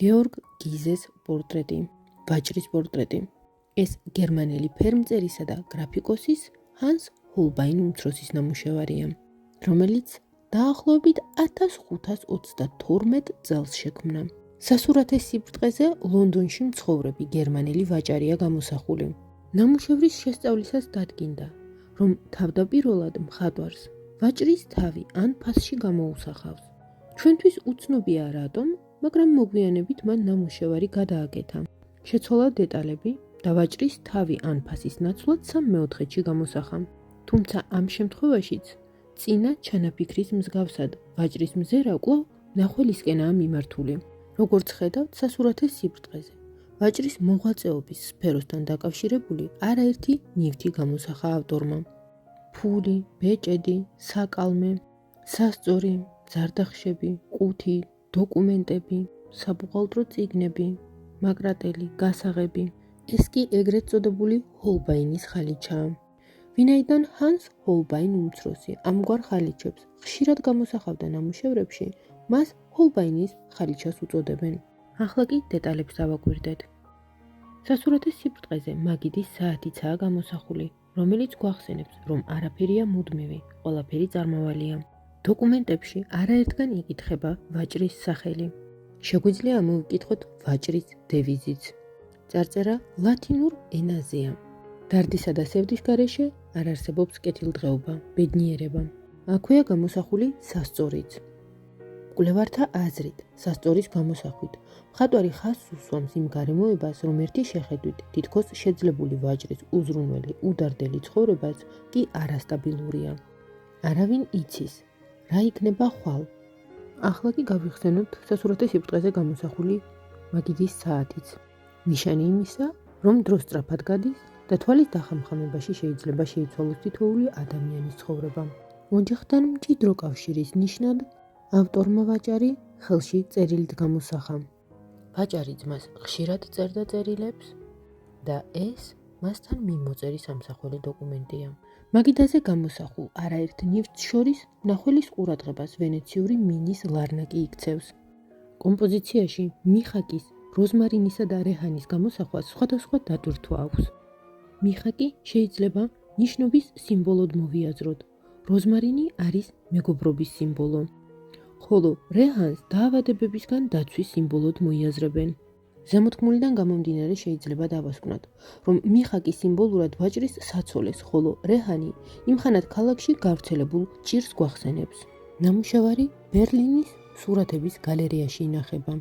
გეორგ გიზეს პორტრეტი, ვაჭრის პორტრეტი. ეს გერმანელი ფერმწერისა და გრაფიკოსის ჰანს ჰოლბაინ უმცროსის ნამუშევარია, რომელიც დაახლოებით 1532 წელს შექმნა. სასურათის სიბრტყეზე ლონდონში მცხოვრები გერმანელი ვაჭარია გამოსახული. ნამუშევრის შესწავლისას დადგინდა, რომ თავდაპირველად მხატვარს ვაჭრის თავი ან ფასში გამოუსახავს. ჩვენთვის უცნობია რატომ, მაგრამ მოგვიანებით მან ნამუშევარი გადააკეთა. შეცვალა დეტალები და ვაჭრის თავი ან ფასის ნაცვლად 3/4-ში გამოსახა. თუმცა ამ შემთხვევაშიც წინა ჩანაფიქრის მსგავსად ვაჭრის მზერა კვლავ მნახველისკენაა მიმართული. როგორც ხედავთ სასურათის სიბრტყეზე, ვაჭრის მოღვაწეობის სფეროსთან დაკავშირებული არაერთი ნივთი გამოსახა ავტორმა. ფული, ბეჭედი, საკალმე, სასწორი, ზარდახშები, ყუთი, დოკუმენტები, საბუღალტრო წიგნები, მაკრატელი, გასაღები. ეს კი ეგრეთ წოდებული ჰოლბაინის ხალიჩაა. ვინაიდან ჰანს ჰოლბაინ უმცროსი ამგვარ ხალიჩებს ხშირად გამოსახავდა ნამუშევრებში, მას ჰოლბაინის ხალიჩას უწოდებენ. ახლა კი დეტალებს დავაკვირდეთ. სასურათის სიბრტყეზე მაგიდის საათიცაა გამოსახული, რომელიც გვახსენებს, რომ არაფერია მუდმივი, ყველაფერი წარმავალია. დოკუმენტებში არაერთგან იკითხება ვაჭრის სახელი. შეგვიძლია მოვიკითხოთ ვაჭრის დევიზიც. წარწერა ლათინურ ენაზეა. დარდისა და სევდის გარეშე არ არსებობს კეთილდღეობა, ბედნიერება. აქვეა გამოსახული სასწორიც. მკვლევართა აზრით, სასწორის გამოსახვით, მხატვარი ხაზს უსვამს იმ გარემოებას, რომ ერთი შეხედვით თითქოს შეძლებული ვაჭრის უზრუნველი, udardeli ცხოვრებაც კი არასტაბილურია. არავინ იცის, რა იქნება ხვალ. ახლა კი გავიხსენოთ სასურათის სიბრტყეზე გამოსახული მაგიდის საათიც. ნიშანი იმისა, რომ დრო სწრაფად გადის და თვალის დახამხამებაში შეიძლება შეიცვალოს თითოეული ადამიანის ცხოვრება. ოჯახთან მჭიდრო კავშირის ნიშნად ავტორმა ვაჭარი ხელში წერილით გამოსახა. ვაჭარი ძმას ხშირად წერდა წერილებს და ეს მასთან მიმოწერი სამსახველი დოკუმენტია. მაგიდაზე გამოსახულ არაერთ ნივთს შორის მნახველის ყურადღებას ვენეციური მინის ლარნაკი იქცევს. კომპოზიციაში მიხაკის, როზმარინისა და რეჰანის გამოსახვას სხვადასხვა დატვირთვა აქვს. მიხაკი შეიძლება ნიშნობის სიმბოლოდ მოვიაზროთ. როზმარინი არის მეგობრობის სიმბოლო, ხოლო რეჰანს დაავადებებისგან დაცვის სიმბოლოდ მოიაზრებენ. ზემოთქმულიდან გამომდინარე შეიძლება დავასკვნათ, რომ მიხაკი სიმბოლურად ვაჭრის საცოლეს, ხოლო რეჰანი იმხანად ქალაქში გავრცელებულ ჭირს გვახსენებს. ნამუშევარი ბერლინის სურათების გალერეაში ინახება.